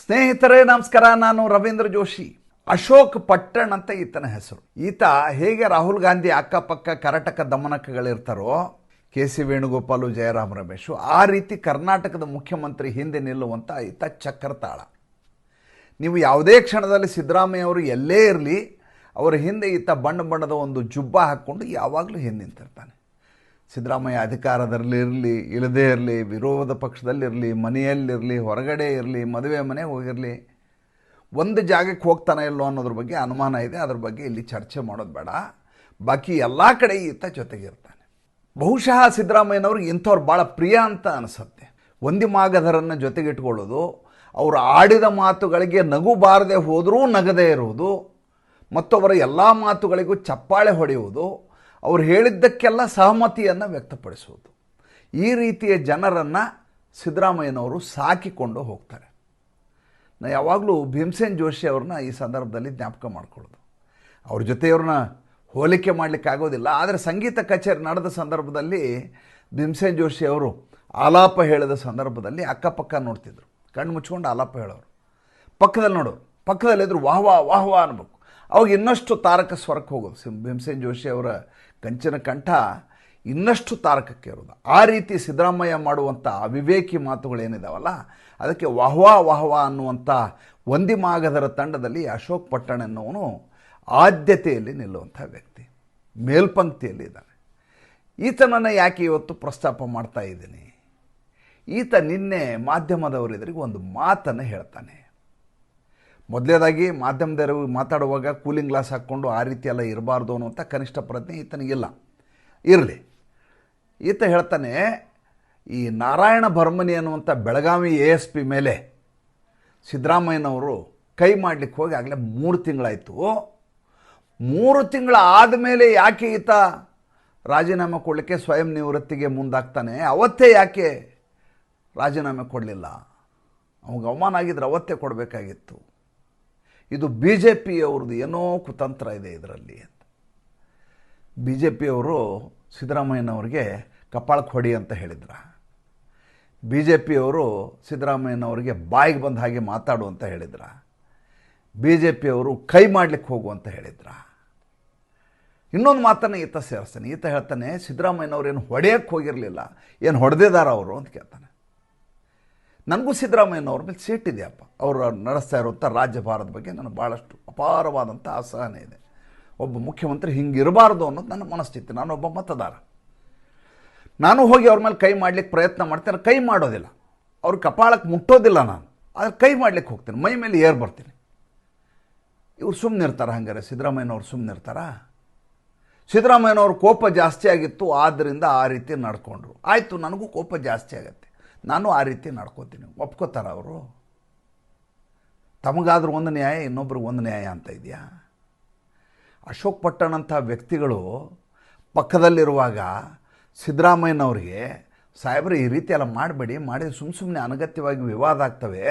ಸ್ನೇಹಿತರೇ ನಮಸ್ಕಾರ. ನಾನು ರವೀಂದ್ರ ಜೋಶಿ. ಅಶೋಕ್ ಪಟ್ಟಣ್ ಅಂತ ಈತನ ಹೆಸರು. ಈತ ಹೇಗೆ ರಾಹುಲ್ ಗಾಂಧಿ ಅಕ್ಕಪಕ್ಕ ಕರಟಕ ದಮನಕಗಳಿರ್ತಾರೋ, ಕೆ ಸಿ ವೇಣುಗೋಪಾಲು, ಜಯರಾಮ್ ರಮೇಶು, ಆ ರೀತಿ ಕರ್ನಾಟಕದ ಮುಖ್ಯಮಂತ್ರಿ ಹಿಂದೆ ನಿಲ್ಲುವಂಥ ಈತ ಚಕ್ರತಾಳ. ನೀವು ಯಾವುದೇ ಕ್ಷಣದಲ್ಲಿ ಸಿದ್ದರಾಮಯ್ಯ ಅವರು ಎಲ್ಲೇ ಇರಲಿ, ಅವರ ಹಿಂದೆ ಈತ ಬಣ್ಣದ ಒಂದು ಜುಬ್ಬ ಹಾಕ್ಕೊಂಡು ಯಾವಾಗಲೂ ಹಿಂದೆ ನಿಂತಿರ್ತಾನೆ. ಸಿದ್ದರಾಮಯ್ಯ ಅಧಿಕಾರದಲ್ಲಿರಲಿ, ಇಲ್ಲದೇ ಇರಲಿ, ವಿರೋಧ ಪಕ್ಷದಲ್ಲಿರಲಿ, ಮನೆಯಲ್ಲಿರಲಿ, ಹೊರಗಡೆ ಇರಲಿ, ಮದುವೆ ಮನೆಗೆ ಹೋಗಿರಲಿ, ಒಂದು ಜಾಗಕ್ಕೆ ಹೋಗ್ತಾನೆ ಇಲ್ಲೋ ಅನ್ನೋದ್ರ ಬಗ್ಗೆ ಅನುಮಾನ ಇದೆ. ಅದ್ರ ಬಗ್ಗೆ ಇಲ್ಲಿ ಚರ್ಚೆ ಮಾಡೋದು ಬೇಡ. ಬಾಕಿ ಎಲ್ಲ ಕಡೆ ಈತ ಜೊತೆಗಿರ್ತಾನೆ. ಬಹುಶಃ ಸಿದ್ದರಾಮಯ್ಯನವ್ರಿಗೆ ಇಂಥವ್ರು ಭಾಳ ಪ್ರಿಯ ಅಂತ ಅನಿಸುತ್ತೆ. ಒಂದಿ ಮಾಗಧರನ್ನು ಜೊತೆಗಿಟ್ಕೊಳ್ಳೋದು, ಅವರು ಆಡಿದ ಮಾತುಗಳಿಗೆ ನಗು ಬಾರದೆ ಹೋದರೂ ನಗದೇ ಇರುವುದು, ಮತ್ತು ಅವರ ಎಲ್ಲ ಮಾತುಗಳಿಗೂ ಚಪ್ಪಾಳೆ ಹೊಡೆಯುವುದು, ಅವರು ಹೇಳಿದ್ದಕ್ಕೆಲ್ಲ ಸಹಮತಿಯನ್ನು ವ್ಯಕ್ತಪಡಿಸುವುದು, ಈ ರೀತಿಯ ಜನರನ್ನು ಸಿದ್ದರಾಮಯ್ಯನವರು ಸಾಕಿಕೊಂಡು ಹೋಗ್ತಾರೆ. ನಾನು ಯಾವಾಗಲೂ ಭೀಮಸೇನ್ ಜೋಶಿ ಅವ್ರನ್ನ ಈ ಸಂದರ್ಭದಲ್ಲಿ ಜ್ಞಾಪಕ ಮಾಡ್ಕೊಳ್ಳೋದು. ಅವ್ರ ಜೊತೆಯವ್ರನ್ನ ಹೋಲಿಕೆ ಮಾಡಲಿಕ್ಕಾಗೋದಿಲ್ಲ. ಆದರೆ ಸಂಗೀತ ಕಚೇರಿ ನಡೆದ ಸಂದರ್ಭದಲ್ಲಿ ಭೀಮಸೇನ್ ಜೋಶಿ ಅವರು ಆಲಾಪ ಹೇಳಿದ ಸಂದರ್ಭದಲ್ಲಿ ಅಕ್ಕಪಕ್ಕ ನೋಡ್ತಿದ್ರು, ಕಣ್ಣು ಮುಚ್ಕೊಂಡು ಆಲಾಪ ಹೇಳೋರು. ಪಕ್ಕದಲ್ಲಿ ನೋಡೋರು, ಪಕ್ಕದಲ್ಲಿದ್ರು ವಾಹ್ ವಾಹ್ ವಾಹ್ ವಾಹ್ ಅನ್ಬೇಕು. ಅವಾಗ ಇನ್ನಷ್ಟು ತಾರಕ ಸ್ವರಕ್ಕೆ ಹೋಗೋದು. ಭೀಮಸೇನ್ ಜೋಶಿ ಅವರ ಕಂಚಿನ ಕಂಠ ಇನ್ನಷ್ಟು ತಾರಕಕ್ಕೆ ಇರೋದು. ಆ ರೀತಿ ಸಿದ್ದರಾಮಯ್ಯ ಮಾಡುವಂಥ ಅವಿವೇಕಿ ಮಾತುಗಳೇನಿದಾವಲ್ಲ, ಅದಕ್ಕೆ ವಾಹ್ವಾ ವಾಹ್ವಾ ಅನ್ನುವಂಥ ಒಂದಿ ಮಾಗಧರ ತಂಡದಲ್ಲಿ ಅಶೋಕ್ ಪಟ್ಟಣ್ ಎನ್ನುವನು ಆದ್ಯತೆಯಲ್ಲಿ ನಿಲ್ಲುವಂಥ ವ್ಯಕ್ತಿ, ಮೇಲ್ಪಂಕ್ತಿಯಲ್ಲಿ ಇದ್ದಾನೆ. ಈತನನ್ನು ಯಾಕೆ ಇವತ್ತು ಪ್ರಸ್ತಾಪ ಮಾಡ್ತಾ ಇದ್ದೀನಿ? ಈತ ನಿನ್ನೆ ಮಾಧ್ಯಮದವರೆದುರಿಗೆ ಒಂದು ಮಾತನ್ನು ಹೇಳ್ತಾನೆ. ಮೊದಲೇದಾಗಿ ಮಾಧ್ಯಮದವರು ಮಾತಾಡುವಾಗ ಕೂಲಿಂಗ್ ಗ್ಲಾಸ್ ಹಾಕ್ಕೊಂಡು ಆ ರೀತಿ ಎಲ್ಲ ಇರಬಾರ್ದು ಅನ್ನುವಂಥ ಕನಿಷ್ಠ ಪ್ರಜ್ಞೆ ಈತನಿಗಿಲ್ಲ. ಇರಲಿ. ಈತ ಹೇಳ್ತಾನೆ, ಈ ನಾರಾಯಣ ಭರ್ಮನಿ ಅನ್ನುವಂಥ ಬೆಳಗಾವಿ ASP ಮೇಲೆ ಸಿದ್ದರಾಮಯ್ಯನವರು ಕೈ ಮಾಡಲಿಕ್ಕೆ ಹೋಗಿ ಆಗಲೇ 3 ತಿಂಗಳಾಯಿತು. 3 ತಿಂಗಳ ಆದಮೇಲೆ ಯಾಕೆ ಈತ ರಾಜೀನಾಮೆ ಕೊಡಲಿಕ್ಕೆ ಸ್ವಯಂ ನಿವೃತ್ತಿಗೆ ಮುಂದಾಗ್ತಾನೆ? ಅವತ್ತೇ ಯಾಕೆ ರಾಜೀನಾಮೆ ಕೊಡಲಿಲ್ಲ? ಅವಾಗ ಅವಮಾನ ಆಗಿದ್ರೆ ಅವತ್ತೇ ಕೊಡಬೇಕಾಗಿತ್ತು. ಇದು BJP ಅವ್ರದ್ದು ಏನೋ ಕುತಂತ್ರ ಇದೆ ಇದರಲ್ಲಿ ಅಂತ. BJP ಅವರು ಸಿದ್ದರಾಮಯ್ಯನವ್ರಿಗೆ ಕಪಾಳಕ್ಕೆ ಹೊಡಿ ಅಂತ ಹೇಳಿದ್ರ? BJP ಅವರು ಸಿದ್ದರಾಮಯ್ಯನವ್ರಿಗೆ ಬಾಯಿಗೆ ಬಂದ ಹಾಗೆ ಮಾತಾಡು ಅಂತ ಹೇಳಿದ್ರ? BJP ಅವರು ಕೈ ಮಾಡಲಿಕ್ಕೆ ಹೋಗು ಅಂತ ಹೇಳಿದ್ರ? ಇನ್ನೊಂದು ಮಾತನ್ನು ಈತ ಸೇರಿಸ್ತಾನೆ. ಈತ ಹೇಳ್ತಾನೆ, ಸಿದ್ದರಾಮಯ್ಯನವ್ರು ಏನು ಹೊಡೆಯಕ್ಕೆ ಹೋಗಿರಲಿಲ್ಲ, ಏನು ಹೊಡೆದಿದ್ದಾರ ಅವರು ಅಂತ ಕೇಳ್ತಾನೆ. ನನಗೂ ಸಿದ್ದರಾಮಯ್ಯನವ್ರ ಮೇಲೆ ಸಿಟ್ಟಿದೆಯಪ್ಪ. ಅವರು ನಡೆಸ್ತಾ ಇರುವಂಥ ರಾಜ್ಯಭಾರದ ಬಗ್ಗೆ ನನಗೆ ಭಾಳಷ್ಟು ಅಪಾರವಾದಂಥ ಅಸಹನೆ ಇದೆ. ಒಬ್ಬ ಮುಖ್ಯಮಂತ್ರಿ ಹಿಂಗಿರಬಾರ್ದು ಅನ್ನೋದು ನನ್ನ ಮನಸ್ಥಿತಿ. ನಾನೊಬ್ಬ ಮತದಾರ. ನಾನು ಹೋಗಿ ಅವ್ರ ಮೇಲೆ ಕೈ ಮಾಡಲಿಕ್ಕೆ ಪ್ರಯತ್ನ ಮಾಡ್ತೇನೆ, ಕೈ ಮಾಡೋದಿಲ್ಲ. ಅವ್ರ ಕಪಾಳಕ್ಕೆ ಮುಟ್ಟೋದಿಲ್ಲ ನಾನು, ಆದರೆ ಕೈ ಮಾಡಲಿಕ್ಕೆ ಹೋಗ್ತೇನೆ, ಮೈ ಮೇಲೆ ಏರ್ ಬರ್ತೀನಿ. ಇವ್ರು ಸುಮ್ಮನೆ ಇರ್ತಾರೆ? ಹಂಗಾರೆ ಸಿದ್ದರಾಮಯ್ಯನವ್ರು ಸುಮ್ಮನೆ ಇರ್ತಾರಾ? ಸಿದ್ದರಾಮಯ್ಯನವ್ರ ಕೋಪ ಜಾಸ್ತಿ ಆಗಿತ್ತು, ಆದ್ದರಿಂದ ಆ ರೀತಿ ನಡ್ಕೊಂಡ್ರು. ಆಯಿತು, ನನಗೂ ಕೋಪ ಜಾಸ್ತಿ ಆಗುತ್ತೆ, ನಾನು ಆ ರೀತಿ ನಡ್ಕೋತೀನಿ. ಒಪ್ಕೋತಾರ ಅವರು? ತಮಗಾದ್ರೂ ಒಂದು ನ್ಯಾಯ, ಇನ್ನೊಬ್ರಿಗೆ ಒಂದು ನ್ಯಾಯ ಅಂತ ಇದೆಯಾ? ಅಶೋಕ್ ಪಟ್ಟಣ್ ಅಂಥ ವ್ಯಕ್ತಿಗಳು ಪಕ್ಕದಲ್ಲಿರುವಾಗ ಸಿದ್ದರಾಮಯ್ಯನವ್ರಿಗೆ, ಸಾಹೇಬ್ರು ಈ ರೀತಿ ಎಲ್ಲ ಮಾಡಬೇಡಿ, ಮಾಡಿದ್ರೆ ಸುಮ್ಮನೆ ಅನಗತ್ಯವಾಗಿ ವಿವಾದ ಆಗ್ತವೆ,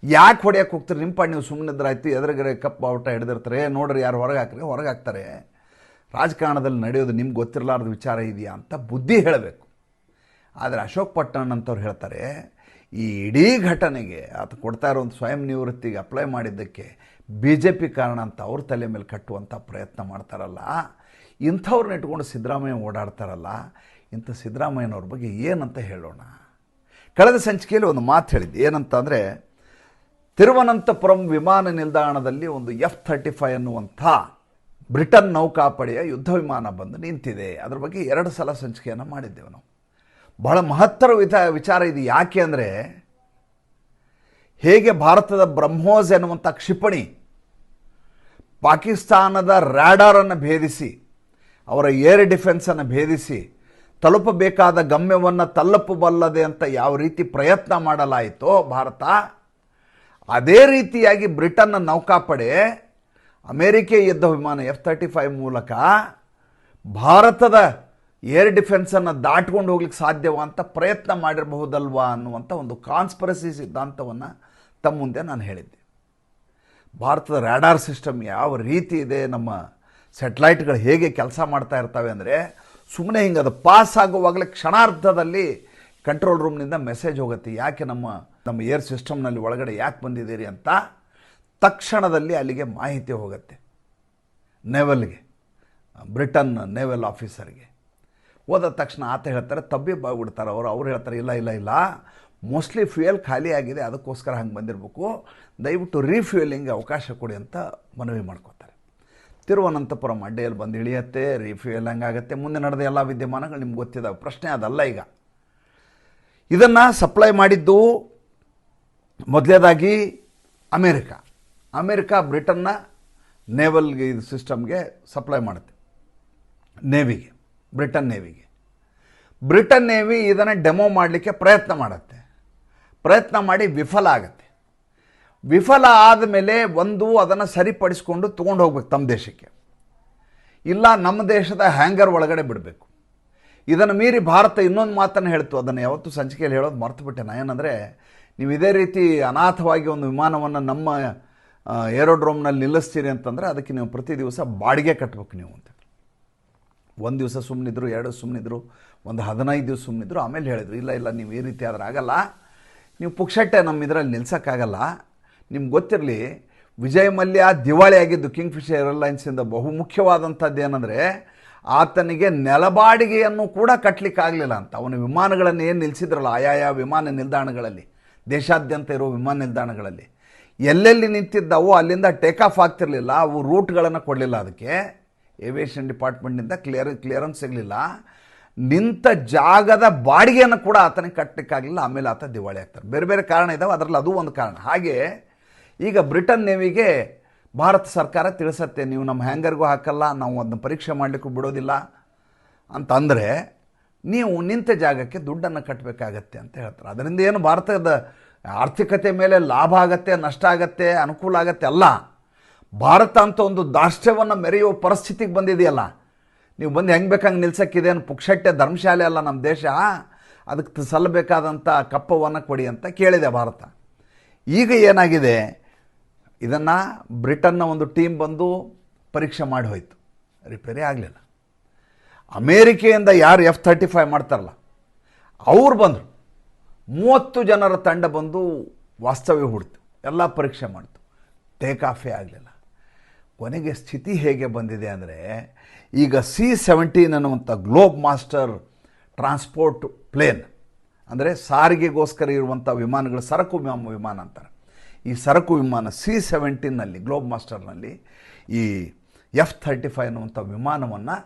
ಯಾಕೆ ಹೊಡೆಯಕ್ಕೆ ಹೋಗ್ತಾರೆ? ನಿಮ್ಮ ಪಾಡು ನೀವು ಸುಮ್ಮನೆ ಇದ್ರಾಯ್ತು, ಎದುರುಗಡೆ ಕಪ್ ಬಾವುಟ ಹಿಡಿದಿರ್ತಾರೆ, ನೋಡ್ರಿ ಯಾರು ಹೊರಗೆ ಹಾಕ್ರಿ, ಹೊರಗೆ ಹಾಕ್ತಾರೆ. ರಾಜಕಾರಣದಲ್ಲಿ ನಡೆಯೋದು ನಿಮ್ಗೆ ಗೊತ್ತಿರಲಾರ್ದ ವಿಚಾರ ಇದೆಯಾ ಅಂತ ಬುದ್ಧಿ ಹೇಳಬೇಕು. ಆದರೆ ಅಶೋಕ್ ಪಟ್ಟಣ್ ಅಂತವ್ರು ಹೇಳ್ತಾರೆ, ಈ ಇಡೀ ಘಟನೆಗೆ ಆತ ಕೊಡ್ತಾ ಇರೋ ಒಂದು ಸ್ವಯಂ ನಿವೃತ್ತಿಗೆ ಅಪ್ಲೈ ಮಾಡಿದ್ದಕ್ಕೆ BJP ಕಾರಣ ಅಂತ ಅವ್ರ ತಲೆ ಮೇಲೆ ಕಟ್ಟುವಂಥ ಪ್ರಯತ್ನ ಮಾಡ್ತಾರಲ್ಲ, ಇಂಥವ್ರನ್ನ ಇಟ್ಕೊಂಡು ಸಿದ್ದರಾಮಯ್ಯ ಓಡಾಡ್ತಾರಲ್ಲ, ಇಂಥ ಸಿದ್ದರಾಮಯ್ಯನವ್ರ ಬಗ್ಗೆ ಏನಂತ ಹೇಳೋಣ? ಕಳೆದ ಸಂಚಿಕೆಯಲ್ಲಿ ಒಂದು ಮಾತು ಹೇಳಿದ್ದೆ. ಏನಂತ ಅಂದರೆ, ತಿರುವನಂತಪುರಂ ವಿಮಾನ ನಿಲ್ದಾಣದಲ್ಲಿ ಒಂದು F-35 ಅನ್ನುವಂಥ ಬ್ರಿಟನ್ ನೌಕಾಪಡೆಯ ಯುದ್ಧ ವಿಮಾನ ಬಂದು ನಿಂತಿದೆ. ಅದ್ರ ಬಗ್ಗೆ 2 ಸಲ ಸಂಚಿಕೆಯನ್ನು ಮಾಡಿದ್ದೆವು ನಾವು. ಬಹಳ ಮಹತ್ತರ ವಿಚಾರ ಇದು. ಯಾಕೆ ಅಂದರೆ, ಹೇಗೆ ಭಾರತದ ಬ್ರಹ್ಮೋಸ್ ಎನ್ನುವಂಥ ಕ್ಷಿಪಣಿ ಪಾಕಿಸ್ತಾನದ ರ್ಯಾಡಾರನ್ನು ಭೇದಿಸಿ, ಅವರ ಏರ್ ಡಿಫೆನ್ಸನ್ನು ಭೇದಿಸಿ ತಲುಪಬೇಕಾದ ಗಮ್ಯವನ್ನು ತಲುಪಬಲ್ಲದೆ ಅಂತ ಯಾವ ರೀತಿ ಪ್ರಯತ್ನ ಮಾಡಲಾಯಿತೋ ಭಾರತ, ಅದೇ ರೀತಿಯಾಗಿ ಬ್ರಿಟನ್ನ ನೌಕಾಪಡೆ ಅಮೇರಿಕೆ ಯುದ್ಧ ವಿಮಾನ F-35 ಮೂಲಕ ಭಾರತದ ಏರ್ ಡಿಫೆನ್ಸನ್ನು ದಾಟ್ಕೊಂಡು ಹೋಗ್ಲಿಕ್ಕೆ ಸಾಧ್ಯವ ಅಂತ ಪ್ರಯತ್ನ ಮಾಡಿರಬಹುದಲ್ವಾ ಅನ್ನುವಂಥ ಒಂದು ಕಾನ್ಸ್ಪರಸಿ ಸಿದ್ಧಾಂತವನ್ನು ತಮ್ಮ ಮುಂದೆ ನಾನು ಹೇಳಿದ್ದೆ. ಭಾರತದ ರ್ಯಾಡಾರ್ ಸಿಸ್ಟಮ್ ಯಾವ ರೀತಿ ಇದೆ, ನಮ್ಮ ಸ್ಯಾಟಲೈಟ್ಗಳು ಹೇಗೆ ಕೆಲಸ ಮಾಡ್ತಾ ಇರ್ತವೆ ಅಂದರೆ, ಸುಮ್ಮನೆ ಹಿಂಗೆ ಅದು ಪಾಸ್ ಆಗುವಾಗಲೇ ಕ್ಷಣಾರ್ಧದಲ್ಲಿ ಕಂಟ್ರೋಲ್ ರೂಮ್ನಿಂದ ಮೆಸೇಜ್ ಹೋಗುತ್ತೆ, ಯಾಕೆ ನಮ್ಮ ಏರ್ ಸಿಸ್ಟಮ್ನಲ್ಲಿ ಒಳಗಡೆ ಯಾಕೆ ಬಂದಿದ್ದೀರಿ ಅಂತ ತಕ್ಷಣದಲ್ಲಿ ಅಲ್ಲಿಗೆ ಮಾಹಿತಿ ಹೋಗುತ್ತೆ ನೇವಲ್ಗೆ, ಬ್ರಿಟನ್ ನೇವಲ್ ಆಫೀಸರ್ಗೆ. ಹೋದ ತಕ್ಷಣ ಆತ ಹೇಳ್ತಾರೆ, ತಬ್ಬಿಬ್ಬಾಗ್ಬಿಡ್ತಾರೆ ಅವ್ರು ಹೇಳ್ತಾರೆ, ಇಲ್ಲ ಮೋಸ್ಟ್ಲಿ ಫ್ಯೂಯಲ್ ಖಾಲಿ ಆಗಿದೆ, ಅದಕ್ಕೋಸ್ಕರ ಹಂಗೆ ಬಂದಿರಬೇಕು, ದಯವಿಟ್ಟು ರೀಫ್ಯೂಯಲಿಂಗ್ ಅವಕಾಶ ಕೊಡಿ ಅಂತ ಮನವಿ ಮಾಡ್ಕೋತಾರೆ. ತಿರುವನಂತಪುರಂ ಅಡ್ಡೆಯಲ್ಲಿ ಬಂದು ಇಳಿಯತ್ತೆ, ರೀಫ್ಯೂಯಲ್ ಹಂಗಾಗತ್ತೆ. ಮುಂದೆ ನಡೆದ ಎಲ್ಲ ವಿದ್ಯಮಾನಗಳು ನಿಮ್ಗೆ ಗೊತ್ತಿದ್ದಾವೆ. ಪ್ರಶ್ನೆ ಅದಲ್ಲ. ಈಗ ಇದನ್ನು ಸಪ್ಲೈ ಮಾಡಿದ್ದು ಮೊದಲೇದಾಗಿ ಅಮೇರಿಕಾ ಬ್ರಿಟನ್ನ ನೇವಲ್ಗೆ ಇದು ಸಿಸ್ಟಮ್ಗೆ ಸಪ್ಲೈ ಮಾಡುತ್ತೆ, ನೇವಿಗೆ, ಬ್ರಿಟನ್ ನೇವಿ ಇದನ್ನು ಡೆಮೋ ಮಾಡಲಿಕ್ಕೆ ಪ್ರಯತ್ನ ಮಾಡಿ ವಿಫಲ ಆಗುತ್ತೆ. ವಿಫಲ ಆದಮೇಲೆ ಅದನ್ನು ಸರಿಪಡಿಸ್ಕೊಂಡು ತೊಗೊಂಡು ಹೋಗ್ಬೇಕು ತಮ್ಮ ದೇಶಕ್ಕೆ, ಇಲ್ಲ ನಮ್ಮ ದೇಶದ ಹ್ಯಾಂಗರ್ ಒಳಗಡೆ ಬಿಡಬೇಕು. ಇದನ್ನು ಮೀರಿ ಭಾರತ ಇನ್ನೊಂದು ಮಾತನ್ನು ಹೇಳ್ತು, ಅದನ್ನು ಯಾವತ್ತೂ ಸಂಚಿಕೆಯಲ್ಲಿ ಹೇಳೋದು ಮರ್ತುಬಿಟ್ಟೆ ನಾನು. ಏನಂದರೆ, ನೀವು ಇದೇ ರೀತಿ ಅನಾಥವಾಗಿ ಒಂದು ವಿಮಾನವನ್ನು ನಮ್ಮ ಏರೋಡ್ರೋಮ್ನಲ್ಲಿ ನಿಲ್ಲಿಸ್ತೀರಿ ಅಂತಂದರೆ ಅದಕ್ಕೆ ನೀವು ಪ್ರತಿ ದಿವಸ ಬಾಡಿಗೆ ಕಟ್ಟಬೇಕು ನೀವು ಅಂತ. ಒಂದು ದಿವಸ ಸುಮ್ಮನಿದ್ರು, 2 ಸುಮ್ಮನಿದ್ರು, ಒಂದು 15 ದಿವಸ ಸುಮ್ಮನಿದ್ರು. ಆಮೇಲೆ ಹೇಳಿದ್ರು, ಇಲ್ಲ ನೀವು ಈ ರೀತಿ ಆದ್ರೆ ಆಗಲ್ಲ, ನೀವು ಪುಕ್ಷಟ್ಟೆ ನಮ್ಮ ಇದರಲ್ಲಿ ನಿಲ್ಸೋಕ್ಕಾಗಲ್ಲ. ನಿಮ್ಗೆ ಗೊತ್ತಿರಲಿ, ವಿಜಯ್ ಮಲ್ಯ ದಿವಾಳಿ ಆಗಿದ್ದು ಕಿಂಗ್ಫಿಶರ್ ಏರ್ಲೈನ್ಸಿಂದ ಬಹುಮುಖ್ಯವಾದಂಥದ್ದು ಏನಂದರೆ, ಆತನಿಗೆ ನೆಲಬಾಡಿಗೆಯನ್ನು ಕೂಡ ಕಟ್ಟಲಿಕ್ಕಾಗಲಿಲ್ಲ ಅಂತ. ಅವನ ವಿಮಾನಗಳನ್ನು ಏನು ನಿಲ್ಲಿಸಿದ್ರಲ್ಲ ಆಯಾಯ ವಿಮಾನ ನಿಲ್ದಾಣಗಳಲ್ಲಿ, ದೇಶಾದ್ಯಂತ ಇರೋ ವಿಮಾನ ನಿಲ್ದಾಣಗಳಲ್ಲಿ ಎಲ್ಲೆಲ್ಲಿ ನಿಂತಿದ್ದವೋ ಅಲ್ಲಿಂದ ಟೇಕ್ ಆಫ್ ಆಗ್ತಿರಲಿಲ್ಲ. ಅವು ರೂಟ್ಗಳನ್ನು ಕೊಡಲಿಲ್ಲ, ಅದಕ್ಕೆ ಏವಿಯೇಷನ್ ಡಿಪಾರ್ಟ್ಮೆಂಟ್ನಿಂದ ಕ್ಲಿಯರೆನ್ಸ್ ಸಿಗಲಿಲ್ಲ. ನಿಂತ ಜಾಗದ ಬಾಡಿಗೆಯನ್ನು ಕೂಡ ಆತನಿಗೆ ಕಟ್ಟಲಿಕ್ಕಾಗಲಿಲ್ಲ. ಆಮೇಲೆ ಆತ ದಿವಾಳಿ ಆಗ್ತಾರೆ. ಬೇರೆ ಬೇರೆ ಕಾರಣ ಇದ್ದಾವೆ, ಅದರಲ್ಲಿ ಅದು ಒಂದು ಕಾರಣ. ಹಾಗೆ ಈಗ ಬ್ರಿಟನ್ ನೇವಿಗೆ ಭಾರತ ಸರ್ಕಾರ ತಿಳಿಸತ್ತೆ, ನೀವು ನಮ್ಮ ಹ್ಯಾಂಗರ್ಗೂ ಹಾಕಲ್ಲ, ನಾವು ಅದನ್ನ ಪರೀಕ್ಷೆ ಮಾಡಲಿಕ್ಕೂ ಬಿಡೋದಿಲ್ಲ ಅಂತಂದರೆ ನೀವು ನಿಂತ ಜಾಗಕ್ಕೆ ದುಡ್ಡನ್ನು ಕಟ್ಟಬೇಕಾಗತ್ತೆ ಅಂತ ಹೇಳ್ತಾರೆ. ಅದರಿಂದ ಏನು ಭಾರತದ ಆರ್ಥಿಕತೆ ಮೇಲೆ ಲಾಭ ಆಗತ್ತೆ, ನಷ್ಟ ಆಗತ್ತೆ, ಅನುಕೂಲ ಆಗತ್ತೆ ಅಲ್ಲ. ಭಾರತ ಅಂತ ಒಂದು ದಾಷ್ಟ್ರ್ಯವನ್ನು ಮೆರೆಯುವ ಪರಿಸ್ಥಿತಿಗೆ ಬಂದಿದೆಯಲ್ಲ, ನೀವು ಬಂದು ಹೆಂಗೆ ಬೇಕಂಗೆ ನಿಲ್ಸೋಕ್ಕಿದೆ, ಪುಕ್ಷಟ್ಟೆ ಧರ್ಮಶಾಲೆ ಅಲ್ಲ ನಮ್ಮ ದೇಶ, ಅದಕ್ಕೆ ಸಲ್ಲಬೇಕಾದಂಥ ಕಪ್ಪವನ್ನು ಕೊಡಿ ಅಂತ ಕೇಳಿದೆ ಭಾರತ. ಈಗ ಏನಾಗಿದೆ, ಇದನ್ನು ಬ್ರಿಟನ್ನ ಒಂದು ಟೀಮ್ ಬಂದು ಪರೀಕ್ಷೆ ಮಾಡಿ ಹೋಯಿತು, ರಿಪೇರಿ ಆಗಲಿಲ್ಲ. ಅಮೇರಿಕೆಯಿಂದ ಯಾರು F-35 ಮಾಡ್ತಾರಲ್ಲ ಅವ್ರು ಬಂದರು, 30 ಜನರ ತಂಡ ಬಂದು ವಾಸ್ತವ್ಯ ಹೂಡ್ತು, ಎಲ್ಲ ಪರೀಕ್ಷೆ ಮಾಡ್ತು, ಟೇಕ್ ಆಫೇ ಆಗಲಿಲ್ಲ. ಕೊನೆಗೆ ಸ್ಥಿತಿ ಹೇಗೆ ಬಂದಿದೆ ಅಂದರೆ, ಈಗ C-17 ಅನ್ನುವಂಥ ಗ್ಲೋಬ್ ಮಾಸ್ಟರ್ ಟ್ರಾನ್ಸ್ಪೋರ್ಟ್ ಪ್ಲೇನ್, ಅಂದರೆ ಸಾರಿಗೆಗೋಸ್ಕರ ಇರುವಂಥ ವಿಮಾನಗಳು, ಸರಕು ವಿಮಾನ ಅಂತಾರೆ. ಈ ಸರಕು ವಿಮಾನ C-17ನಲ್ಲಿ, ಗ್ಲೋಬ್ ಮಾಸ್ಟರ್ನಲ್ಲಿ ಈ F-35 ಅನ್ನುವಂಥ ವಿಮಾನವನ್ನು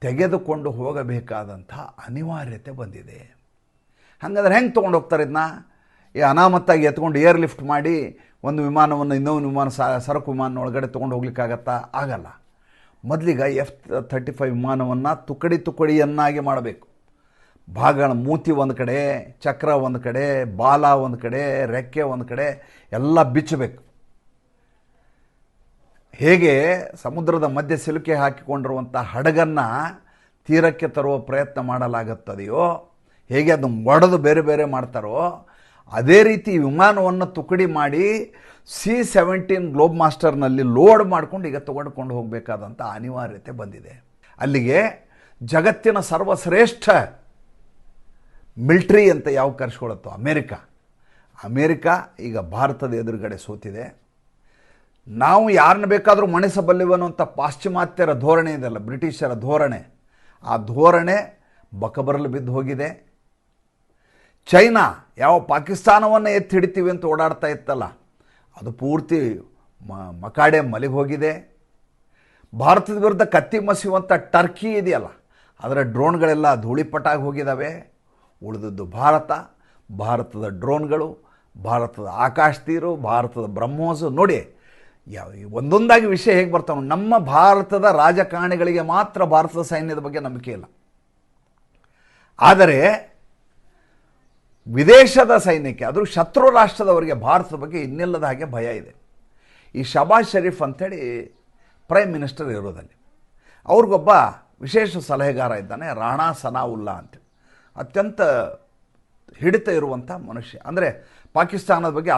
ತೆಗೆದುಕೊಂಡು ಹೋಗಬೇಕಾದಂಥ ಅನಿವಾರ್ಯತೆ ಬಂದಿದೆ. ಹಾಗಾದ್ರೆ ಹೆಂಗೆ ತೊಗೊಂಡು ಹೋಗ್ತಾರೆ ಇದನ್ನ? ಈ ಅನಾಮತ್ತಾಗಿ ಎತ್ಕೊಂಡು ಏರ್ ಲಿಫ್ಟ್ ಮಾಡಿ ಒಂದು ವಿಮಾನವನ್ನು ಇನ್ನೊಂದು ವಿಮಾನ ಸರಕು ವಿಮಾನ ಒಳಗಡೆ ತೊಗೊಂಡು ಹೋಗ್ಲಿಕ್ಕಾಗತ್ತಾ? ಆಗಲ್ಲ. ಮೊದಲಿಗೆ F-35 ವಿಮಾನವನ್ನು ತುಕಡಿಯನ್ನಾಗಿ ಮಾಡಬೇಕು. ಭಾಗಗಳ ಮೂತಿ ಒಂದು ಕಡೆ, ಚಕ್ರ ಒಂದು ಕಡೆ, ಬಾಲ ಒಂದು ಕಡೆ, ರೆಕ್ಕೆ ಒಂದು ಕಡೆ ಎಲ್ಲ ಬಿಚ್ಚಬೇಕು. ಹೇಗೆ ಸಮುದ್ರದ ಮಧ್ಯೆ ಸಿಲುಕೆ ಹಾಕಿಕೊಂಡಿರುವಂಥ ಹಡಗನ್ನು ತೀರಕ್ಕೆ ತರುವ ಪ್ರಯತ್ನ ಮಾಡಲಾಗುತ್ತದೆಯೋ, ಹೇಗೆ ಅದನ್ನು ಒಡೆದು ಬೇರೆ ಬೇರೆ ಮಾಡ್ತಾರೋ, ಅದೇ ರೀತಿ ವಿಮಾನವನ್ನು ತುಕಡಿ ಮಾಡಿ C-17 ಗ್ಲೋಬ್ ಮಾಸ್ಟರ್ನಲ್ಲಿ ಲೋಡ್ ಮಾಡ್ಕೊಂಡು ಈಗ ತಗೊಂಡುಕೊಂಡು ಹೋಗಬೇಕಾದಂಥ ಅನಿವಾರ್ಯತೆ ಬಂದಿದೆ. ಅಲ್ಲಿಗೆ ಜಗತ್ತಿನ ಸರ್ವಶ್ರೇಷ್ಠ ಮಿಲ್ಟ್ರಿ ಅಂತ ಯಾವ ಕರೆಸ್ಕೊಳ್ಳುತ್ತೋ ಅಮೇರಿಕಾ ಈಗ ಭಾರತದ ಎದುರುಗಡೆ ಸೋತಿದೆ. ನಾವು ಯಾರನ್ನ ಬೇಕಾದರೂ ಮಣಿಸಬಲ್ಲೆವನು ಅಂತ ಪಾಶ್ಚಿಮಾತ್ಯರ ಧೋರಣೆ ಇದೆಯಲ್ಲ, ಬ್ರಿಟಿಷರ ಧೋರಣೆ, ಆ ಧೋರಣೆ ಬಕಬರಲು ಬಿದ್ದು ಹೋಗಿದೆ. ಚೈನಾ ಯಾವ ಪಾಕಿಸ್ತಾನವನ್ನು ಎತ್ತಿ ಹಿಡಿತೀವಿ ಅಂತ ಓಡಾಡ್ತಾ ಇತ್ತಲ್ಲ, ಅದು ಪೂರ್ತಿ ಮಕಾಡೆ ಮಲಿಗೆ ಹೋಗಿದೆ. ಭಾರತದ ವಿರುದ್ಧ ಕತ್ತಿ ಮಸಿಯುವಂಥ ಟರ್ಕಿ ಇದೆಯಲ್ಲ, ಅದರ ಡ್ರೋನ್ಗಳೆಲ್ಲ ಧೂಳಿಪಟಾಗಿ ಹೋಗಿದ್ದಾವೆ. ಉಳಿದದ್ದು ಭಾರತದ ಡ್ರೋನ್ಗಳು, ಭಾರತದ ಆಕಾಶ ತೀರು, ಭಾರತದ ಬ್ರಹ್ಮೋಸ್. ನೋಡಿ ಒಂದೊಂದಾಗಿ ವಿಷಯ ಹೇಗೆ ಬರ್ತಾವೆ. ನಮ್ಮ ಭಾರತದ ರಾಜಕಾರಣಿಗಳಿಗೆ ಮಾತ್ರ ಭಾರತದ ಸೈನ್ಯದ ಬಗ್ಗೆ ನಂಬಿಕೆ ಇಲ್ಲ, ಆದರೆ ವಿದೇಶದ ಸೈನ್ಯಕ್ಕೆ, ಅದು ಶತ್ರು ರಾಷ್ಟ್ರದವರಿಗೆ ಭಾರತದ ಬಗ್ಗೆ ಇನ್ನಿಲ್ಲದ ಹಾಗೆ ಭಯ ಇದೆ. ಈ ಶಬಾಜ್ ಶರೀಫ್ ಅಂಥೇಳಿ ಪ್ರೈಮ್ ಮಿನಿಸ್ಟರ್ ಇರೋದಲ್ಲಿ, ಅವ್ರಿಗೊಬ್ಬ ವಿಶೇಷ ಸಲಹೆಗಾರ ಇದ್ದಾನೆ, ರಾಣಾ ಸನಾವುಲ್ಲಾ ಅಂತ, ಅತ್ಯಂತ ಹಿಡಿತ ಇರುವಂಥ ಮನುಷ್ಯ. ಅಂದರೆ ಪಾಕಿಸ್ತಾನದ ಬಗ್ಗೆ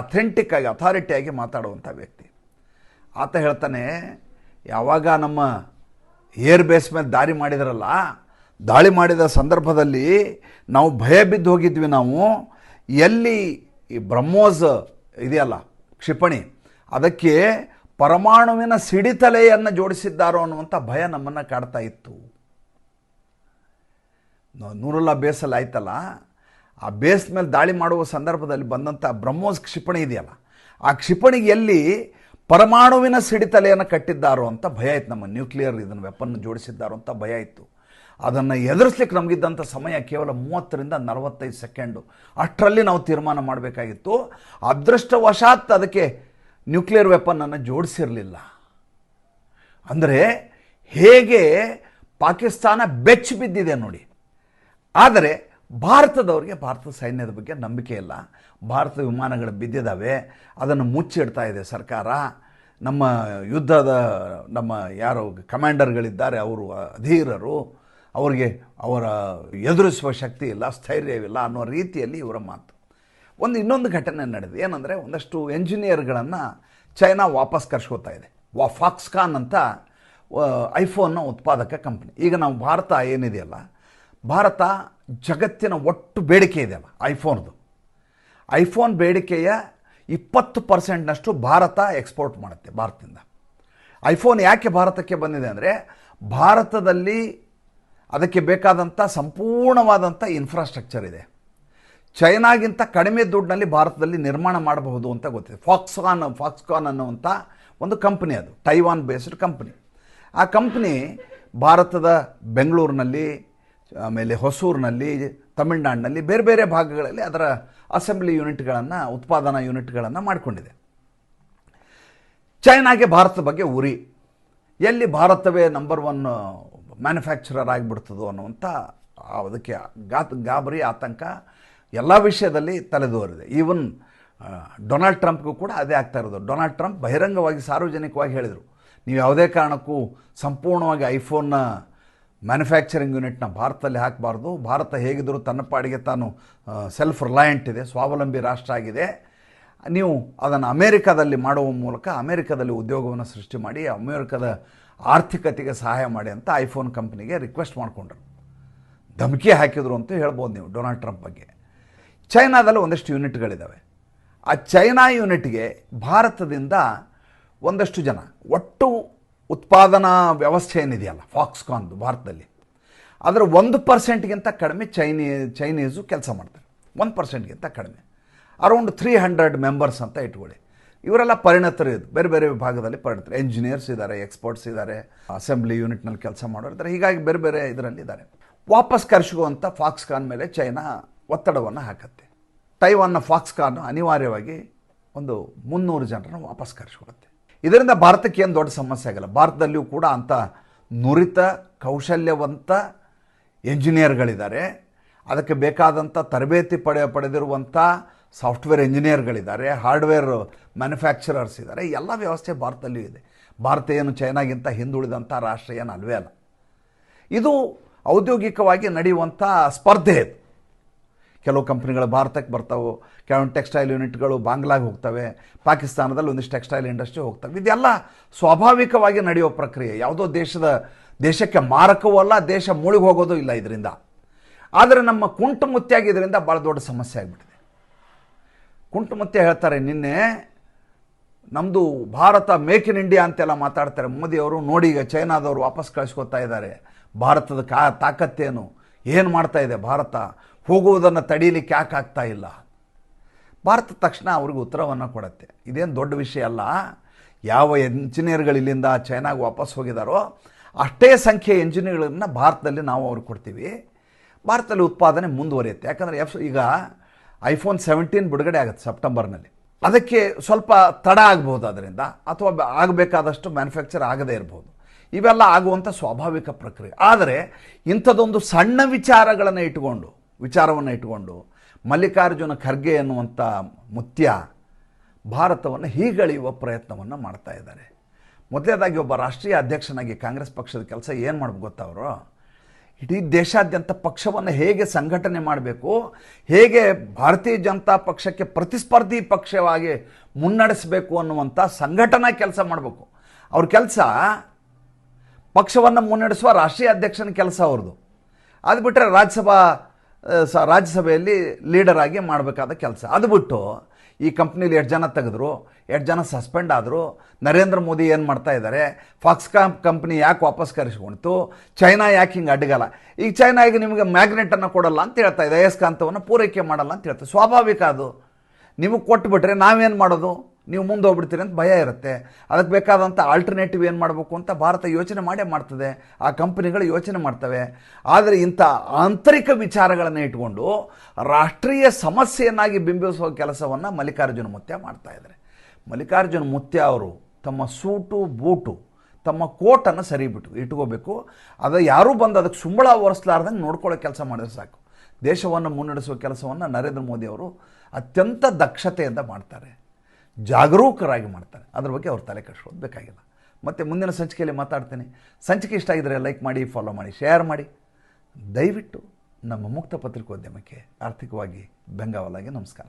ಅಥಾರಿಟಿಯಾಗಿ ಮಾತಾಡುವಂಥ ವ್ಯಕ್ತಿ. ಆತ ಹೇಳ್ತಾನೆ, ಯಾವಾಗ ನಮ್ಮ ಏರ್ ಬೇಸ್ ಮೇಲೆ ದಾರಿ ಮಾಡಿದ್ರಲ್ಲ, ದಾಳಿ ಮಾಡಿದ ಸಂದರ್ಭದಲ್ಲಿ ನಾವು ಭಯ ಬಿದ್ದು ಹೋಗಿದ್ವಿ. ನಾವು ಎಲ್ಲಿ ಈ ಬ್ರಹ್ಮೋಸ್ ಇದೆಯಲ್ಲ ಕ್ಷಿಪಣಿ, ಅದಕ್ಕೆ ಪರಮಾಣುವಿನ ಸಿಡಿತಲೆಯನ್ನು ಜೋಡಿಸಿದ್ದಾರೋ ಅನ್ನುವಂಥ ಭಯ ನಮ್ಮನ್ನು ಕಾಡ್ತಾ ಇತ್ತು. ನೂರುಲ್ಲಾ ಬೇಸಲ್ಲಿ ಆಯ್ತಲ್ಲ, ಆ ಬೇಸ್ ಮೇಲೆ ದಾಳಿ ಮಾಡುವ ಸಂದರ್ಭದಲ್ಲಿ ಬಂದಂಥ ಬ್ರಹ್ಮೋಸ್ ಕ್ಷಿಪಣಿ ಇದೆಯಲ್ಲ, ಆ ಕ್ಷಿಪಣಿಗೆ ಎಲ್ಲಿ ಪರಮಾಣುವಿನ ಸಿಡಿತಲೆಯನ್ನು ಕಟ್ಟಿದ್ದಾರೋ ಅಂತ ಭಯ ಇತ್ತು. ನಮ್ಮ ನ್ಯೂಕ್ಲಿಯರ್ ಇದನ್ನು ವೆಪನ್ ಜೋಡಿಸಿದ್ದಾರೋ ಅಂತ ಭಯ ಇತ್ತು. ಅದನ್ನು ಎದುರಿಸ್ಲಿಕ್ಕೆ ನಮಗಿದ್ದಂಥ ಸಮಯ ಕೇವಲ 30ರಿಂದ 45 ಸೆಕೆಂಡು. ಅಷ್ಟರಲ್ಲಿ ನಾವು ತೀರ್ಮಾನ ಮಾಡಬೇಕಾಗಿತ್ತು. ಅದೃಷ್ಟವಶಾತ್ ಅದಕ್ಕೆ ನ್ಯೂಕ್ಲಿಯರ್ ವೆಪನ್ನನ್ನು ಜೋಡಿಸಿರಲಿಲ್ಲ. ಅಂದರೆ ಹೇಗೆ ಪಾಕಿಸ್ತಾನ ಬೆಚ್ಚಿ ಬಿದ್ದಿದೆ ನೋಡಿ. ಆದರೆ ಭಾರತದವರಿಗೆ ಭಾರತದ ಸೈನ್ಯದ ಬಗ್ಗೆ ನಂಬಿಕೆ ಇಲ್ಲ. ಭಾರತದ ವಿಮಾನಗಳು ಬಿದ್ದಿದ್ದಾವೆ, ಅದನ್ನು ಮುಚ್ಚಿಡ್ತಾ ಇದೆ ಸರ್ಕಾರ. ನಮ್ಮ ಯುದ್ಧದ ನಮ್ಮ ಯಾರು ಕಮಾಂಡರ್ಗಳಿದ್ದಾರೆ ಅವರು ಅಧೀರರು, ಅವರಿಗೆ ಅವರ ಎದುರಿಸುವ ಶಕ್ತಿ ಇಲ್ಲ, ಸ್ಥೈರ್ಯವಿಲ್ಲ ಅನ್ನೋ ರೀತಿಯಲ್ಲಿ ಇವರ ಮಾತು. ಇನ್ನೊಂದು ಘಟನೆ ನಡೆದಿದೆ. ಏನಂದರೆ, ಒಂದಷ್ಟು ಎಂಜಿನಿಯರ್ಗಳನ್ನು ಚೈನಾ ವಾಪಸ್ ಕರ್ಸ್ಕೋತಾ ಇದೆ. ಫಾಕ್ಸ್ಕಾನ್ ಅಂತ ಐಫೋನ್ನ ಉತ್ಪಾದಕ ಕಂಪ್ನಿ. ಈಗ ನಾವು ಭಾರತ ಏನಿದೆಯಲ್ಲ, ಭಾರತ ಜಗತ್ತಿನ ಒಟ್ಟು ಬೇಡಿಕೆ ಇದೆಯಲ್ಲ ಐಫೋನ್ ಬೇಡಿಕೆಯ 20% ಭಾರತ ಎಕ್ಸ್ಪೋರ್ಟ್ ಮಾಡುತ್ತೆ ಭಾರತದಿಂದ. ಐಫೋನ್ ಯಾಕೆ ಭಾರತಕ್ಕೆ ಬಂದಿದೆ ಅಂದರೆ, ಭಾರತದಲ್ಲಿ ಅದಕ್ಕೆ ಬೇಕಾದಂಥ ಸಂಪೂರ್ಣವಾದಂಥ ಇನ್ಫ್ರಾಸ್ಟ್ರಕ್ಚರ್ ಇದೆ. ಚೈನಾಗಿಂತ ಕಡಿಮೆ ದುಡ್ಡಿನಲ್ಲಿ ಭಾರತದಲ್ಲಿ ನಿರ್ಮಾಣ ಮಾಡಬಹುದು ಅಂತ ಗೊತ್ತಿದೆ. ಫಾಕ್ಸ್ಕಾನ್ ಅನ್ನುವಂಥ ಒಂದು ಕಂಪ್ನಿ, ಅದು ತೈವಾನ್ ಬೇಸ್ಡ್ ಕಂಪ್ನಿ. ಆ ಕಂಪ್ನಿ ಭಾರತದ ಬೆಂಗಳೂರಿನಲ್ಲಿ, ಆಮೇಲೆ ಹೊಸೂರಿನಲ್ಲಿ, ತಮಿಳುನಾಡಿನಲ್ಲಿ ಬೇರೆ ಬೇರೆ ಭಾಗಗಳಲ್ಲಿ ಅದರ ಅಸೆಂಬ್ಲಿ ಯೂನಿಟ್ಗಳನ್ನು, ಉತ್ಪಾದನಾ ಯೂನಿಟ್ಗಳನ್ನು ಮಾಡಿಕೊಂಡಿದೆ. ಚೈನಾಗೆ ಭಾರತದ ಬಗ್ಗೆ ಉರಿ, ಎಲ್ಲಿ ಭಾರತವೇ ನಂಬರ್ 1 ಮ್ಯಾನುಫ್ಯಾಕ್ಚರರ್ ಆಗಿಬಿಡ್ತದೋ ಅನ್ನುವಂಥ ಅದಕ್ಕೆ ಗಾಬರಿ, ಆತಂಕ ಎಲ್ಲ ವಿಷಯದಲ್ಲಿ ತಲೆದೋರಿದೆ. ಈವನ್ ಡೊನಾಲ್ಡ್ ಟ್ರಂಪ್ಗೂ ಕೂಡ ಅದೇ ಆಗ್ತಾ ಇರೋದು. ಡೊನಾಲ್ಡ್ ಟ್ರಂಪ್ ಬಹಿರಂಗವಾಗಿ ಸಾರ್ವಜನಿಕವಾಗಿ ಹೇಳಿದರು, ನೀವು ಯಾವುದೇ ಕಾರಣಕ್ಕೂ ಸಂಪೂರ್ಣವಾಗಿ ಐಫೋನ್ನ ಮ್ಯಾನುಫ್ಯಾಕ್ಚರಿಂಗ್ ಯೂನಿಟ್ನ ಭಾರತದಲ್ಲಿ ಹಾಕಬಾರ್ದು. ಭಾರತ ಹೇಗಿದ್ದರೂ ತನ್ನ ಪಾಡಿಗೆ ತಾನು ಸೆಲ್ಫ್ ರಿಲಯಂಟ್ ಇದೆ, ಸ್ವಾವಲಂಬಿ ರಾಷ್ಟ್ರ ಆಗಿದೆ. ನೀವು ಅದನ್ನು ಅಮೇರಿಕಾದಲ್ಲಿ ಮಾಡುವ ಮೂಲಕ ಅಮೇರಿಕಾದಲ್ಲಿ ಉದ್ಯೋಗವನ್ನು ಸೃಷ್ಟಿ ಮಾಡಿ ಅಮೇರಿಕದ ಆರ್ಥಿಕತೆಗೆ ಸಹಾಯ ಮಾಡಿ ಅಂತ ಐಫೋನ್ ಕಂಪ್ನಿಗೆ ರಿಕ್ವೆಸ್ಟ್ ಮಾಡಿಕೊಂಡ್ರು. ಧಮಕಿ ಹಾಕಿದ್ರು ಅಂತ ಹೇಳ್ಬೋದು ನೀವು ಡೊನಾಲ್ಡ್ ಟ್ರಂಪ್ ಬಗ್ಗೆ. ಚೈನಾದಲ್ಲಿ ಒಂದಷ್ಟು ಯೂನಿಟ್ಗಳಿದ್ದಾವೆ. ಆ ಚೈನಾ ಯೂನಿಟ್ಗೆ ಭಾರತದಿಂದ ಒಂದಷ್ಟು ಜನ, ಒಟ್ಟು ಉತ್ಪಾದನಾ ವ್ಯವಸ್ಥೆ ಏನಿದೆಯಲ್ಲ ಫಾಕ್ಸ್ಕಾನ್ದು ಭಾರತದಲ್ಲಿ, ಅದರ 1% ಕಡಿಮೆ ಚೈನೀಸು ಕೆಲಸ ಮಾಡ್ತಾರೆ. 1% ಕಡಿಮೆ, ಅರೌಂಡ್ 300 ಮೆಂಬರ್ಸ್ ಅಂತ ಇಟ್ಕೊಳ್ಳಿ. ಇವರೆಲ್ಲ ಪರಿಣತರು, ಇದು ಬೇರೆ ಬೇರೆ ವಿಭಾಗದಲ್ಲಿ ಪರಿಣತರು, ಎಂಜಿನಿಯರ್ಸ್ ಇದ್ದಾರೆ, ಎಕ್ಸ್ಪರ್ಟ್ಸ್ ಇದ್ದಾರೆ, ಅಸೆಂಬ್ಲಿ ಯೂನಿಟ್ನಲ್ಲಿ ಕೆಲಸ ಮಾಡೋರಿದ್ದಾರೆ. ಹೀಗಾಗಿ ಬೇರೆ ಬೇರೆ ಇದರಲ್ಲಿ ಇದ್ದಾರೆ. ವಾಪಸ್ ಕರೆಸುವಂಥ ಫಾಕ್ಸ್ಕಾನ್ ಮೇಲೆ ಚೈನಾ ಒತ್ತಡವನ್ನು ಹಾಕುತ್ತೆ. ತೈವಾನ್ನ ಫಾಕ್ಸ್ಕಾನ್ ಅನಿವಾರ್ಯವಾಗಿ ಒಂದು 300 ಜನರನ್ನು ವಾಪಸ್ ಕರೆಸ್ಕೊಳುತ್ತೆ. ಇದರಿಂದ ಭಾರತಕ್ಕೆ ಏನು ದೊಡ್ಡ ಸಮಸ್ಯೆ ಆಗಲ್ಲ. ಭಾರತದಲ್ಲಿಯೂ ಕೂಡ ಅಂಥ ನುರಿತ ಕೌಶಲ್ಯವಂತ ಎಂಜಿನಿಯರ್ಗಳಿದ್ದಾರೆ, ಅದಕ್ಕೆ ಬೇಕಾದಂಥ ತರಬೇತಿ ಪಡೆದಿರುವಂಥ ಸಾಫ್ಟ್ವೇರ್ ಎಂಜಿನಿಯರ್ಗಳಿದ್ದಾರೆ, ಹಾರ್ಡ್ವೇರ್ ಮ್ಯಾನುಫ್ಯಾಕ್ಚರರ್ಸ್ ಇದ್ದಾರೆ. ಎಲ್ಲ ವ್ಯವಸ್ಥೆ ಭಾರತದಲ್ಲಿಯೂ ಇದೆ. ಭಾರತ ಏನು ಚೈನಾಗಿಂತ ಹಿಂದುಳಿದಂಥ ರಾಷ್ಟ್ರ ಏನು ಅಲ್ವೇ ಅಲ್ಲ. ಇದು ಔದ್ಯೋಗಿಕವಾಗಿ ನಡೆಯುವಂಥ ಸ್ಪರ್ಧೆ. ಇದು ಕೆಲವು ಕಂಪ್ನಿಗಳು ಭಾರತಕ್ಕೆ ಬರ್ತಾವೆ, ಕೆಲವೊಂದು ಟೆಕ್ಸ್ಟೈಲ್ ಯೂನಿಟ್ಗಳು ಬಾಂಗ್ಲಾಗೆ ಹೋಗ್ತವೆ, ಪಾಕಿಸ್ತಾನದಲ್ಲಿ ಒಂದಿಷ್ಟು ಟೆಕ್ಸ್ಟೈಲ್ ಇಂಡಸ್ಟ್ರಿ ಹೋಗ್ತವೆ. ಇದೆಲ್ಲ ಸ್ವಾಭಾವಿಕವಾಗಿ ನಡೆಯುವ ಪ್ರಕ್ರಿಯೆ. ಯಾವುದೋ ದೇಶಕ್ಕೆ ಮಾರಕವೂ ಅಲ್ಲ, ದೇಶ ಮುಳುಗಿ ಹೋಗೋದು ಇಲ್ಲ ಇದರಿಂದ. ಆದರೆ ನಮ್ಮ ಕುಂಟುಮುತ್ತಿಯಾಗಿ ಇದರಿಂದ ಭಾಳ ದೊಡ್ಡ ಸಮಸ್ಯೆ ಆಗಿಬಿಟ್ಟಿದೆ. ಕುಂಟುಮುತ್ಯ ಹೇಳ್ತಾರೆ, ನಿನ್ನೆ ನಮ್ಮದು ಭಾರತ ಮೇಕ್ ಇನ್ ಇಂಡಿಯಾ ಅಂತೆಲ್ಲ ಮಾತಾಡ್ತಾರೆ ಮೋದಿಯವರು. ನೋಡಿ ಈಗ ಚೈನಾದವರು ವಾಪಸ್ ಕಳಿಸ್ಕೊತಾ ಇದ್ದಾರೆ. ಭಾರತದ ತಾಕತ್ತೇನು, ಏನು ಮಾಡ್ತಾ ಇದೆ ಭಾರತ, ಹೋಗುವುದನ್ನು ತಡೀಲಿಕ್ಕೆ ಯಾಕೆ ಆಗ್ತಾ ಇಲ್ಲ. ಭಾರತ ತಕ್ಷಣ ಅವ್ರಿಗೆ ಉತ್ತರವನ್ನು ಕೊಡುತ್ತೆ, ಇದೇನು ದೊಡ್ಡ ವಿಷಯ ಅಲ್ಲ. ಯಾವ ಎಂಜಿನಿಯರ್ಗಳು ಇಲ್ಲಿಂದ ಚೈನಾಗೆ ವಾಪಸ್ ಹೋಗಿದಾರೋ ಅಷ್ಟೇ ಸಂಖ್ಯೆಯ ಎಂಜಿನಿಯರ್ಗಳನ್ನು ಭಾರತದಲ್ಲಿ ನಾವು ಅವ್ರಿಗೆ ಕೊಡ್ತೀವಿ. ಭಾರತದಲ್ಲಿ ಉತ್ಪಾದನೆ ಮುಂದುವರಿಯುತ್ತೆ. ಯಾಕಂದರೆ ಈಗ ಐಫೋನ್ 17 ಬಿಡುಗಡೆ ಆಗುತ್ತೆ ಸೆಪ್ಟೆಂಬರ್ನಲ್ಲಿ. ಅದಕ್ಕೆ ಸ್ವಲ್ಪ ತಡ ಆಗ್ಬೋದು ಅದರಿಂದ, ಅಥವಾ ಆಗಬೇಕಾದಷ್ಟು ಮ್ಯಾನುಫ್ಯಾಕ್ಚರ್ ಆಗದೇ ಇರ್ಬೋದು. ಇವೆಲ್ಲ ಆಗುವಂಥ ಸ್ವಾಭಾವಿಕ ಪ್ರಕ್ರಿಯೆ. ಆದರೆ ಇಂಥದ್ದೊಂದು ಸಣ್ಣ ವಿಚಾರವನ್ನು ಇಟ್ಟುಕೊಂಡು ಮಲ್ಲಿಕಾರ್ಜುನ ಖರ್ಗೆ ಅನ್ನುವಂಥ ಮುತ್ಯ ಭಾರತವನ್ನು ಹೀಗಳೆಯುವ ಪ್ರಯತ್ನವನ್ನು ಮಾಡ್ತಾ ಇದ್ದಾರೆ. ಮೊದಲನೇದಾಗಿ ಒಬ್ಬ ರಾಷ್ಟ್ರೀಯ ಅಧ್ಯಕ್ಷನಾಗಿ ಕಾಂಗ್ರೆಸ್ ಪಕ್ಷದ ಕೆಲಸ ಏನು ಮಾಡಬೇಕು ಗೊತ್ತಾ ಅವರು? ಇಡೀ ದೇಶಾದ್ಯಂತ ಪಕ್ಷವನ್ನು ಹೇಗೆ ಸಂಘಟನೆ ಮಾಡಬೇಕು, ಹೇಗೆ ಭಾರತೀಯ ಜನತಾ ಪಕ್ಷಕ್ಕೆ ಪ್ರತಿಸ್ಪರ್ಧಿ ಪಕ್ಷವಾಗಿ ಮುನ್ನಡೆಸಬೇಕು ಅನ್ನುವಂಥ ಸಂಘಟನಾ ಕೆಲಸ ಮಾಡಬೇಕು. ಅವ್ರ ಕೆಲಸ ಪಕ್ಷವನ್ನು ಮುನ್ನಡೆಸುವ ರಾಷ್ಟ್ರೀಯ ಅಧ್ಯಕ್ಷನ ಕೆಲಸ ಅವ್ರದ್ದು. ಅದು ಬಿಟ್ಟರೆ ರಾಜ್ಯಸಭೆಯಲ್ಲಿ ಲೀಡರ್ ಆಗಿ ಮಾಡಬೇಕಾದ ಕೆಲಸ. ಅದು ಬಿಟ್ಟು ಈ ಕಂಪ್ನೀಲಿ 2 ಜನ ತೆಗೆದ್ರು, 2 ಜನ ಸಸ್ಪೆಂಡ್ ಆದರು, ನರೇಂದ್ರ ಮೋದಿ ಏನು ಮಾಡ್ತಾ ಇದ್ದಾರೆ, ಫಾಕ್ಸ್ಕಾನ್ ಕಂಪ್ನಿ ಯಾಕೆ ವಾಪಸ್ ಕರೆಸ್ಕೊಳ್ತು, ಚೈನಾ ಯಾಕೆ ಹಿಂಗೆ ಅಡ್ಡಗಲ್ಲ, ಈಗ ಚೈನಾ ಈಗ ನಿಮಗೆ ಮ್ಯಾಗ್ನೆಟನ್ನು ಕೊಡಲ್ಲ ಅಂತ ಹೇಳ್ತಾ ಇದೆ, ಅಯಸ್ಕಾಂತವನ್ನು ಪೂರೈಕೆ ಮಾಡಲ್ಲ ಅಂತ ಹೇಳ್ತಾರೆ. ಸ್ವಾಭಾವಿಕ ಅದು. ನಿಮಗೆ ಕೊಟ್ಟುಬಿಟ್ರೆ ನಾವೇನು ಮಾಡೋದು, ನೀವು ಮುಂದೆ ಹೋಗ್ಬಿಡ್ತೀರಿ ಅಂತ ಭಯ ಇರುತ್ತೆ. ಅದಕ್ಕೆ ಬೇಕಾದಂಥ ಆಲ್ಟರ್ನೇಟಿವ್ ಏನು ಮಾಡಬೇಕು ಅಂತ ಭಾರತ ಯೋಚನೆ ಮಾಡೇ ಮಾಡ್ತದೆ, ಆ ಕಂಪನಿಗಳು ಯೋಚನೆ ಮಾಡ್ತವೆ. ಆದರೆ ಇಂಥ ಆಂತರಿಕ ವಿಚಾರಗಳನ್ನು ಇಟ್ಕೊಂಡು ರಾಷ್ಟ್ರೀಯ ಸಮಸ್ಯೆಯನ್ನಾಗಿ ಬಿಂಬಿಸುವ ಕೆಲಸವನ್ನು ಮಲ್ಲಿಕಾರ್ಜುನ ಮುತ್ಯ ಮಾಡ್ತಾ ಇದ್ದಾರೆ. ಮಲ್ಲಿಕಾರ್ಜುನ ಮುತ್ಯ ಅವರು ತಮ್ಮ ಸೂಟು ಬೂಟು ತಮ್ಮ ಕೋಟನ್ನು ಇಟ್ಕೋಬೇಕು. ಅದು ಯಾರೂ ಬಂದು ಅದಕ್ಕೆ ಸುಂಬಳ ಒರೆಸ್ಲಾರ್ದಂಗೆ ನೋಡ್ಕೊಳ್ಳೋ ಕೆಲಸ ಮಾಡಿದ್ರೆ ಸಾಕು. ದೇಶವನ್ನು ಮುನ್ನಡೆಸುವ ಕೆಲಸವನ್ನು ನರೇಂದ್ರ ಮೋದಿ ಅವರು ಅತ್ಯಂತ ದಕ್ಷತೆಯಿಂದ ಮಾಡ್ತಾರೆ, ಜಾಗರೂಕರಾಗಿ ಮಾಡ್ತಾರೆ. ಅದ್ರ ಬಗ್ಗೆ ಅವ್ರು ತಲೆ ಕೆಡಿಸ್ಕೊಳ್ಳೋದು ಬೇಕಾಗಿಲ್ಲ. ಮತ್ತು ಮುಂದಿನ ಸಂಚಿಕೆಯಲ್ಲಿ ಮಾತಾಡ್ತೀನಿ. ಸಂಚಿಕೆ ಇಷ್ಟ ಆಗಿದ್ದರೆ ಲೈಕ್ ಮಾಡಿ, ಫಾಲೋ ಮಾಡಿ, ಶೇರ್ ಮಾಡಿ. ದಯವಿಟ್ಟು ನಮ್ಮ ಮುಕ್ತ ಪತ್ರಿಕೋದ್ಯಮಕ್ಕೆ ಆರ್ಥಿಕವಾಗಿ ಬೆಂಗಾವಲಾಗಿ ನಮಸ್ಕಾರ.